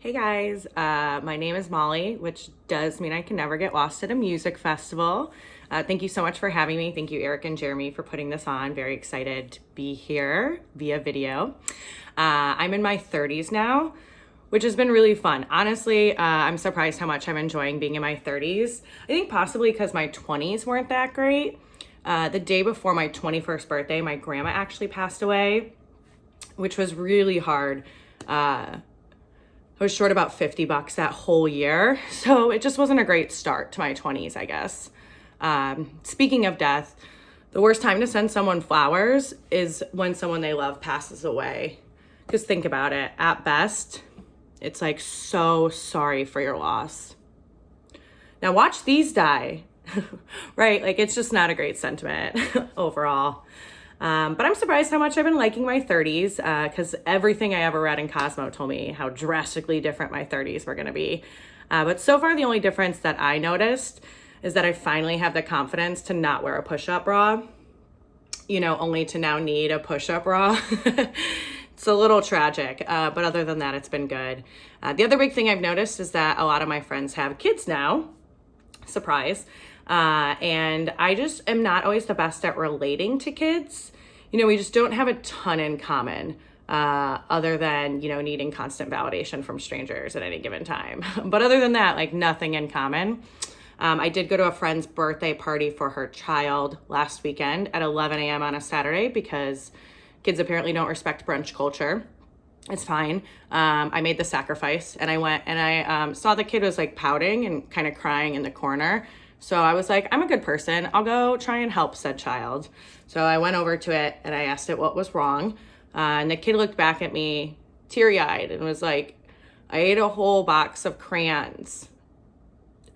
Hey guys, my name is Molly, which does mean I can never get lost at a music festival. Thank you so much for having me. Thank you, Eric and Jeremy, for putting this on. Very excited to be here via video. I'm in my 30s now, which has been really fun. Honestly, I'm surprised how much I'm enjoying being in my 30s. I think possibly because my 20s weren't that great. The day before my 21st birthday, my grandma actually passed away, which was really hard. I was short about $50 that whole year. So it just wasn't a great start to my 20s, I guess. Speaking of death, the worst time to send someone flowers is when someone they love passes away. Because think about it, at best, it's like, so sorry for your loss. Now watch these die, right? Like, it's just not a great sentiment overall. But I'm surprised how much I've been liking my 30s because everything I ever read in Cosmo told me how drastically different my 30s were going to be. But so far, the only difference that I noticed is that I finally have the confidence to not wear a push-up bra, only to now need a push-up bra. It's a little tragic, but other than that, it's been good. The other big thing I've noticed is that a lot of my friends have kids now. Surprise. And I just am not always the best at relating to kids. We just don't have a ton in common, other than, needing constant validation from strangers at any given time. But other than that, like, nothing in common. I did go to a friend's birthday party for her child last weekend at 11 a.m. on a Saturday because kids apparently don't respect brunch culture. It's fine. I made the sacrifice and I went and I saw the kid was like pouting and kind of crying in the corner. So I was like, I'm a good person. I'll go try and help said child. So I went over to it and I asked it what was wrong. And the kid looked back at me teary-eyed and was like, I ate a whole box of crayons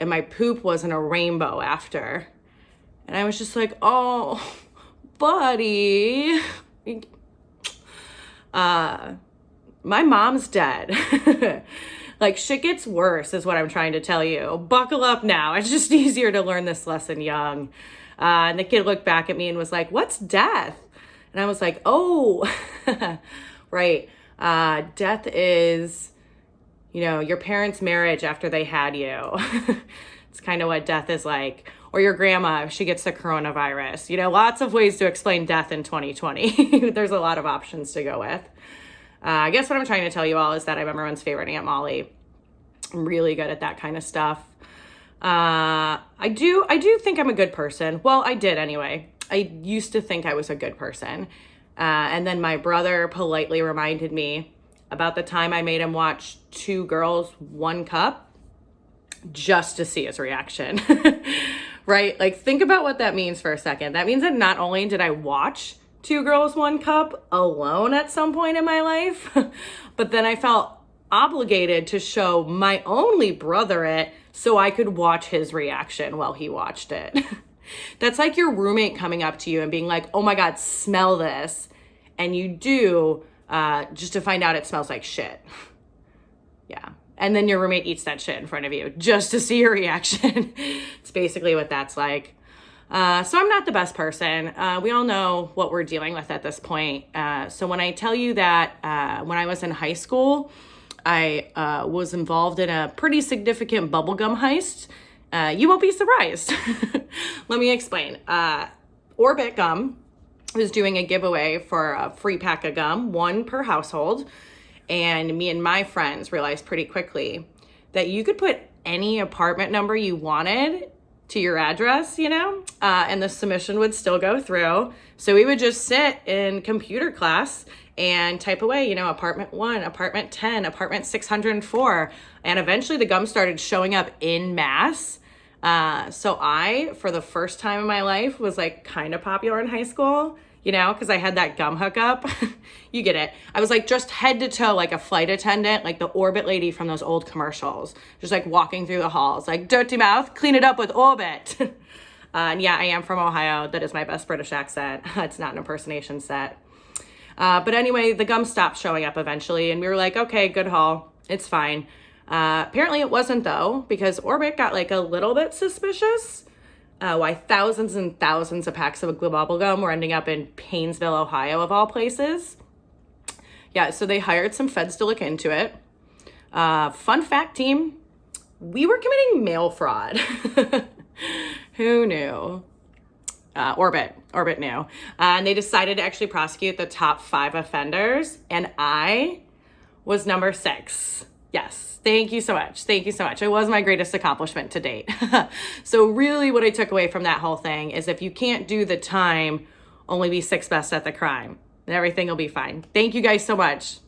and my poop wasn't a rainbow after. And I was just like, oh, buddy. My mom's dead. Like, shit gets worse is what I'm trying to tell you. Buckle up now. It's just easier to learn this lesson young. And the kid looked back at me and was like, what's death? And I was like, oh, right. Death is, your parents' marriage after they had you. It's kind of what death is like. Or your grandma, if she gets the coronavirus. Lots of ways to explain death in 2020. There's a lot of options to go with. I guess what I'm trying to tell you all is that I'm everyone's favorite Aunt Molly. I'm really good at that kind of stuff. I do think I'm a good person. Well, I did anyway. I used to think I was a good person. And then my brother politely reminded me about the time I made him watch Two Girls, One Cup just to see his reaction. Right? Like, think about what that means for a second. That means that not only did I watch Two Girls, One Cup alone at some point in my life, but then I felt obligated to show my only brother it so I could watch his reaction while he watched it. That's like your roommate coming up to you and being like, oh my God, smell this. And you do, just to find out it smells like shit. Yeah. And then your roommate eats that shit in front of you just to see your reaction. It's basically what that's like. So I'm not the best person. We all know what we're dealing with at this point. So when I tell you that when I was in high school, I was involved in a pretty significant bubblegum heist, you won't be surprised. Let me explain. Orbit Gum was doing a giveaway for a free pack of gum, one per household. And me and my friends realized pretty quickly that you could put any apartment number you wanted to your address, and the submission would still go through. So we would just sit in computer class and type away, apartment 1, apartment 10, apartment 604. And eventually the gum started showing up in mass. So I, for the first time in my life, was like kind of popular in high school, because I had that gum hookup. You get it. I was like just head to toe like a flight attendant, like the Orbit lady from those old commercials, just like walking through the halls, like dirty mouth, clean it up with Orbit. And yeah, I am from Ohio. That is my best British accent. It's not an impersonation set. But anyway, the gum stopped showing up eventually and we were like, okay, good haul. It's fine. Apparently it wasn't though, because Orbit got like a little bit suspicious. Why thousands and thousands of packs of bubble gum were ending up in Painesville, Ohio, of all places. Yeah, so they hired some feds to look into it. Fun fact, team, we were committing mail fraud. Who knew? Orbit knew. And they decided to actually prosecute the top 5 offenders, and I was number 6. Yes. Thank you so much. Thank you so much. It was my greatest accomplishment to date. So really what I took away from that whole thing is if you can't do the time, only be 6th best at the crime, and everything will be fine. Thank you guys so much.